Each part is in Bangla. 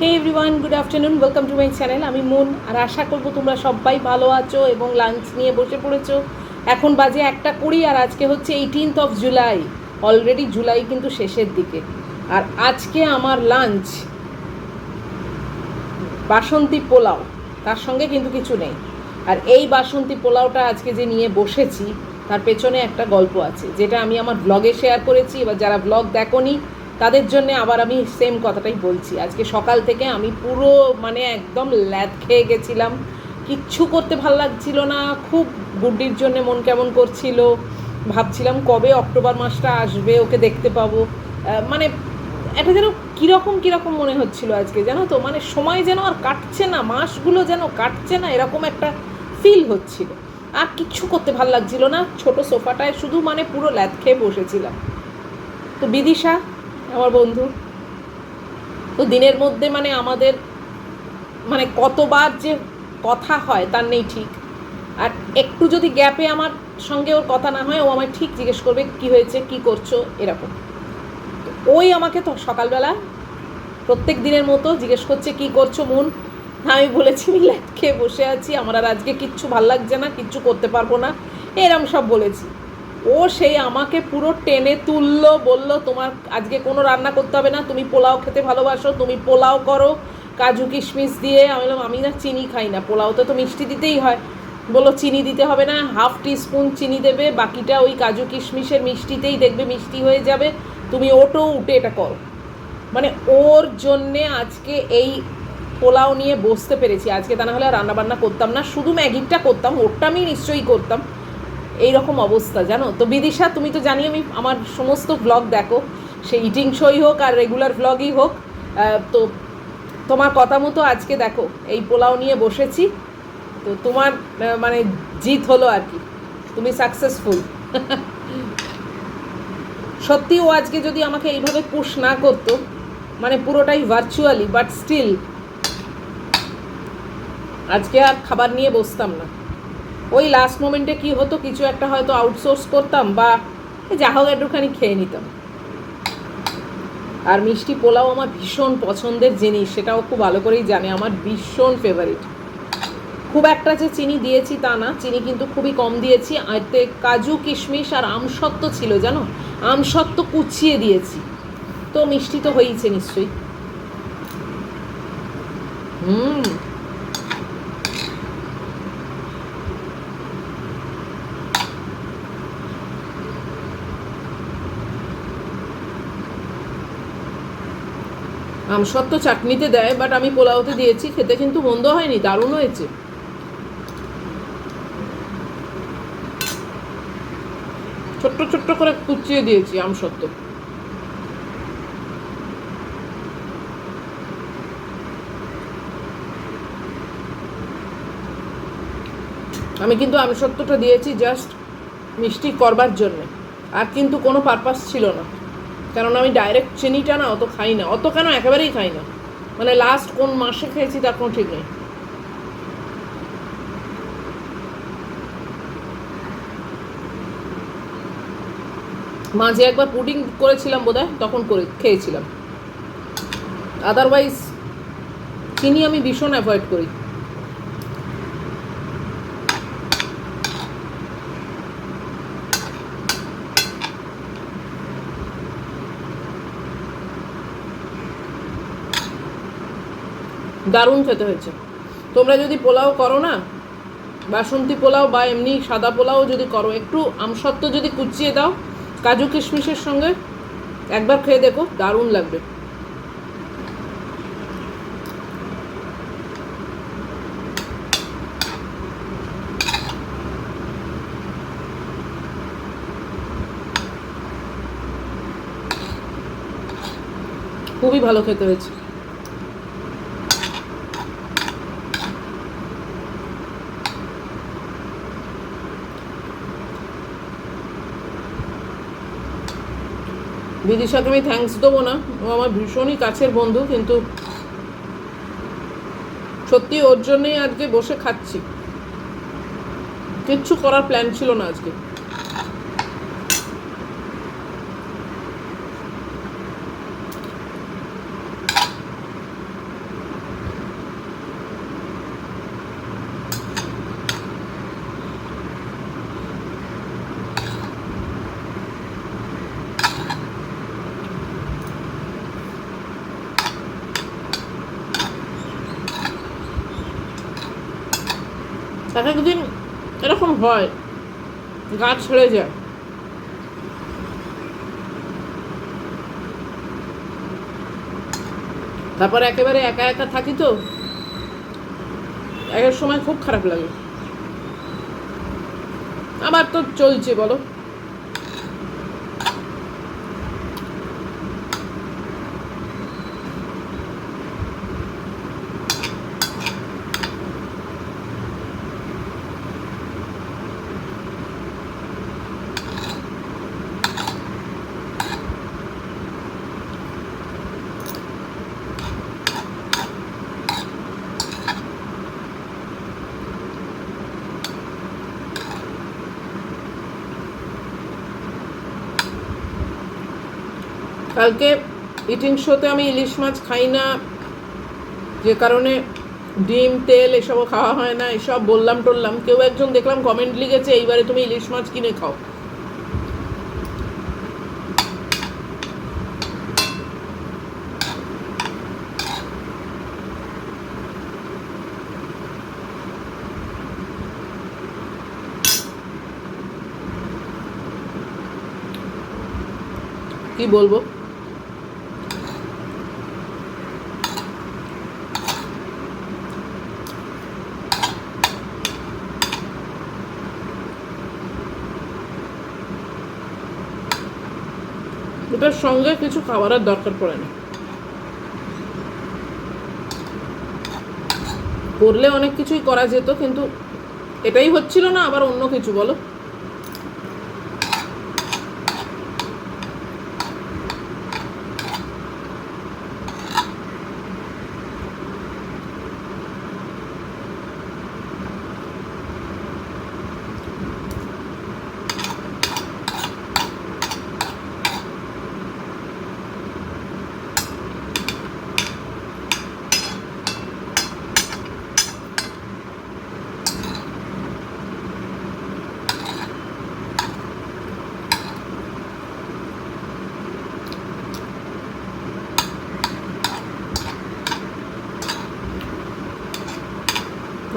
Hey everyone, good afternoon, welcome to my channel. আমি মন, আর আশা করবো তোমরা সবাই ভালো আছো এবং লাঞ্চ নিয়ে বসে পড়েছো। এখন বাজে 1:20 আর আজকে হচ্ছে 18th জুলাই। অলরেডি জুলাই কিন্তু শেষের দিকে। আর আজকে আমার লাঞ্চ বাসন্তী পোলাও, তার সঙ্গে কিন্তু কিছু নেই। আর এই বাসন্তী পোলাওটা আজকে যে নিয়ে বসেছি তার পেছনে একটা গল্প আছে, যেটা আমি আমার ব্লগে শেয়ার করেছি। এবার যারা ব্লগ দেখোনি তাদের জন্য আবার আমি সেম কথাটাই বলছি। আজকে সকাল থেকে আমি পুরো একদম ল্যাদ খেয়ে গেছিলাম, কিচ্ছু করতে ভাল লাগছিল না। খুব গুড্ডির জন্য মন কেমন করছিল, ভাবছিলাম কবে অক্টোবর মাসটা আসবে, ওকে দেখতে পাবো। মানে এটা যেন কীরকম মনে হচ্ছিল আজকে, জানো তো, সময় যেন আর কাটছে না, মাসগুলো যেন কাটছে না, এরকম একটা ফিল হচ্ছিল। আর কিচ্ছু করতে ভাল লাগছিল না, ছোট সোফাটায় শুধু পুরো ল্যাদ খেয়ে বসেছিলাম। তো বিদিশা আমার বন্ধু, তো দিনের মধ্যে আমাদের কতবার যে কথা হয় তার নেই ঠিক। আর একটু যদি গ্যাপে আমার সঙ্গে ওর কথা না হয়, ও আমায় ঠিক জিজ্ঞেস করবে কী হয়েছে, কী করছো, এরকম। ওই আমাকে তো সকালবেলা প্রত্যেক দিনের মতো জিজ্ঞেস করছে কী করছো মন। আমি বলেছি আমি ল্যাদ খেয়ে বসে আছি, আমার আর আজকে কিচ্ছু ভাল লাগছে না, কিচ্ছু করতে পারবো না, এরম সব বলেছি। ও সেই আমাকে পুরো টেনে তুললো, বললো তোমার আজকে কোনো রান্না করতে হবে না, তুমি পোলাও খেতে ভালোবাসো, তুমি পোলাও করো কাজু কিশমিশ দিয়ে। আমি বললাম আমি না চিনি খাই না, পোলাওতে তো মিষ্টি দিতেই হয়। বললো চিনি দিতে হবে না, 1/2 টিস্পুন চিনি দেবে, বাকিটা ওই কাজু কিশমিশের মিষ্টিতেই দেখবে মিষ্টি হয়ে যাবে, তুমি উঠে এটা করো। ওর জন্যে আজকে এই পোলাও নিয়ে বসতে পেরেছি আজকে, তা না হলে রান্নাবান্না করতাম না, শুধু ম্যাগিটা করতাম, ওরটা আমি নিশ্চয়ই করতাম। এইরকম অবস্থা, জানো তো। বিদিশা, তুমি তো জানি আমি আমার সমস্ত ব্লগ দেখো, সে ইটিং শোই হোক আর রেগুলার ব্লগই হোক। তো তোমার কথা মতো আজকে দেখো এই পোলাও নিয়ে বসেছি। তো তোমার জিত হলো আর কি, তুমি সাকসেসফুল। সত্যি ও আজকে যদি আমাকে এইভাবে পুশ না করতো, পুরোটাই ভার্চুয়ালি, বাট স্টিল আজকে আর খাবার নিয়ে বসতাম না। ওই লাস্ট মোমেন্টে কি হতো, কিছু একটা হয়তো আউটসোর্স করতাম বা যা হোক একটুখানি খেয়ে নিতাম। আর মিষ্টি পোলাও আমার ভীষণ পছন্দের জিনিস, সেটাও খুব ভালো করেই জানে, আমার ভীষণ ফেভারিট। খুব একটা যে চিনি দিয়েছি তা না, চিনি কিন্তু খুবই কম দিয়েছি। আর কাজু কিশমিশ আর আমসত্ত্ব ছিল, জানো, আমসত্ত্ব কুচিয়ে দিয়েছি, তো মিষ্টি তো হয়েইছে নিশ্চয়ই। আমসত্ত্ব চাটনিতে দেয়, বাট আমি পোলাওতে দিয়েছি, খেতে কিন্তু মন্দ হয়নি, দারুণ হয়েছে। ছোট্ট ছোট্ট করে কুচিয়ে দিয়েছি আমসত্ত্ব। আমি কিন্তু আমসত্ত্বটা দিয়েছি জাস্ট মিষ্টি করবার জন্যে, আর কিন্তু কোনো পারপাস ছিল না। কারণ আমি ডাইরেক্ট চিনিটা না অত খাই না, অত কেন একেবারেই খাই না। লাস্ট কোন মাসে খেয়েছি তার কোনো ঠিক নেই। মাঝে একবার পুডিং করেছিলাম বোধহয়, তখন খেয়েছিলাম। আদারওয়াইজ চিনি আমি ভীষণ অ্যাভয়েড করি। দারুণ খেতে হয়েছে। তোমরা যদি পোলাও করো না, বাসন্তী পোলাও বা এমনি সাদা পোলাও যদি করো, একটু আমসত্ত্ব যদি কুচিয়ে দাও কাজু কিশমিশের সঙ্গে, একবার খেয়ে দেখো, দারুণ লাগবে। খুবই ভালো খেতে হয়েছে। বিদিশাকে আমি থ্যাঙ্কস দেবো না, ও আমার ভীষণই কাছের বন্ধু, কিন্তু সত্যি ওর জন্যই আজকে বসে খাচ্ছি, কিচ্ছু করার প্ল্যান ছিল না আজকে। এক একদিন এরকম হয়, গা ছেড়ে যায়। তারপর একেবারে একা একা থাকি তো একের সময় খুব খারাপ লাগে। আমার তো চলছে বলো। কালকে ইটিং শোতে আমি ইলিশ মাছ খাই না, যে কারণে ডিম তেল এসবও খাওয়া হয় না, এসব বললাম টললাম। কেউ একজন দেখলাম কমেন্ট লিখেছে এইবারে তুমি ইলিশ মাছ কিনে খাও। কি বলবো, এটার সঙ্গে কিছু খাবারের দরকার পড়ে না। করলে অনেক কিছুই করা যেত, কিন্তু এটাই হচ্ছিল না, আবার অন্য কিছু বলো।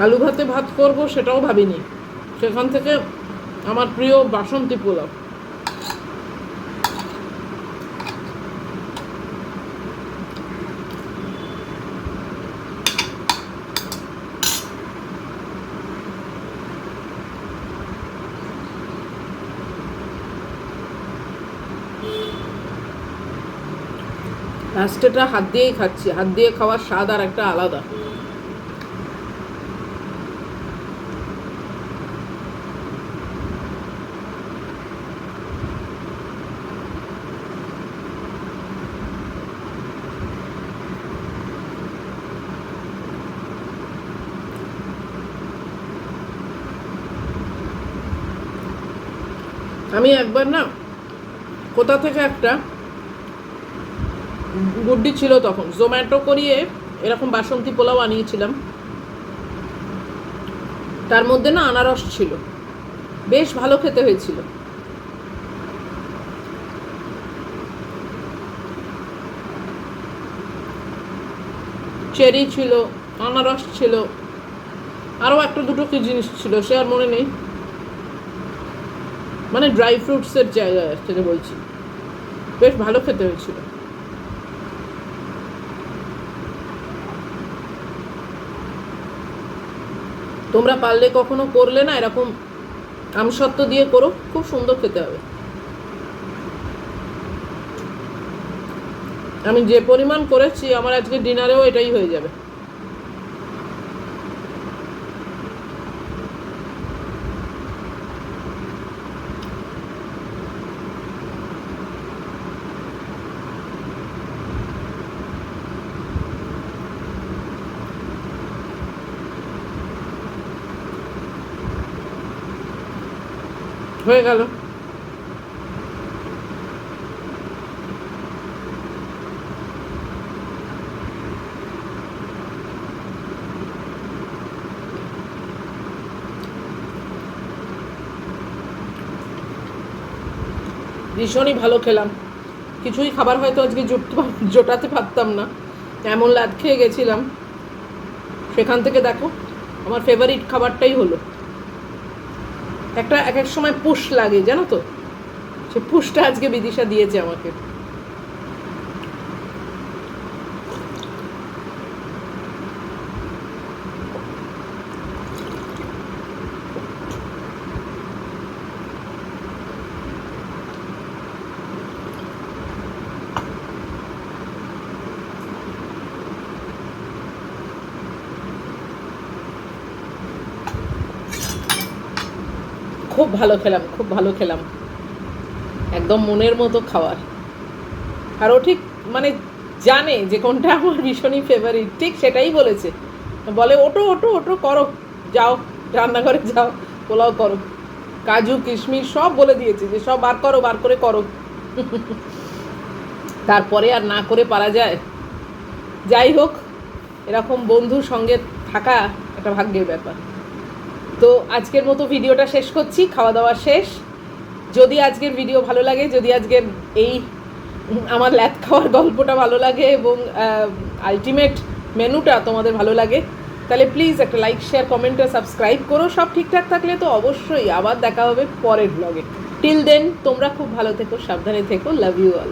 আলু ভাতে ভাত করব সেটাও ভাবিনি, সেখান থেকে আমার প্রিয় বাসন্তী পোলাও। লাস্টেটা হাত দিয়েই খাচ্ছি, হাত দিয়ে খাওয়ার স্বাদ আর একটা আলাদা। আমি একবার না কোথা থেকে একটা গুড্ডি ছিল তখন, জোম্যাটো করিয়ে এরকম বাসন্তী পোলাও আনিয়েছিলাম। তার মধ্যে না আনারস ছিল, বেশ ভালো খেতে হয়েছিল। চেরি ছিল, আনারস ছিল, আরও একটা দুটো কি জিনিস ছিল সে আর মনে নেই, মানে ড্রাই ফ্রুটসের জায়গায় থেকে বলছি, বেশ ভালো খেতে হয়েছিল। তোমরা পারলে কখনো করলে না এরকম আমসত্ত্ব দিয়ে করো, খুব সুন্দর খেতে হবে। আমি যে পরিমাণ করেছি আমার আজকে ডিনারেও এটাই হয়ে যাবে। হয়ে গেল। ভীষণই ভালো খেলাম, কিছুই খাবার হয়তো আজকে জোটাতে পারতাম না, এমন লাদ খেয়ে গেছিলাম। সেখান থেকে দেখো আমার ফেভারিট খাবারটাই হলো। একটা এক এক সময় পুশ লাগে জানো তো, সে পুশটা আজকে বিদিশা দিয়েছে আমাকে। খুব ভালো খেলাম, খুব ভালো খেলাম, একদম মনের মতো খাবার। আর ও ঠিক মানে জানে যে কোনটা আমার ভীষণই ফেভারিট, ঠিক সেটাই বলেছে। বলে ওটো ওটো ওটো করো, যাও রান্নাঘরে যাও, পোলাও করো, কাজু কিশমিশ সব বলে দিয়েছে যে সব বার করো, বার করে করো। তারপরে আর না করে পারা যায়? যাই হোক, এরকম বন্ধুর সঙ্গে থাকা একটা ভাগ্যের ব্যাপার। তো আজকের মতো ভিডিওটা শেষ করছি, খাওয়া দাওয়া শেষ। যদি আজকের ভিডিও ভালো লাগে, যদি আজকের এই আমার ল্যাদ খাওয়ার গল্পটা ভালো লাগে এবং আলটিমেট মেনুটা তোমাদের ভালো লাগে, তাহলে প্লিজ একটা লাইক, শেয়ার, কমেন্ট আর সাবস্ক্রাইব করো। সব ঠিকঠাক থাকলে তো অবশ্যই আবার দেখা হবে পরের ব্লগে। টিল দেন তোমরা খুব ভালো থেকো, সাবধানে থেকো, লাভ ইউ অল।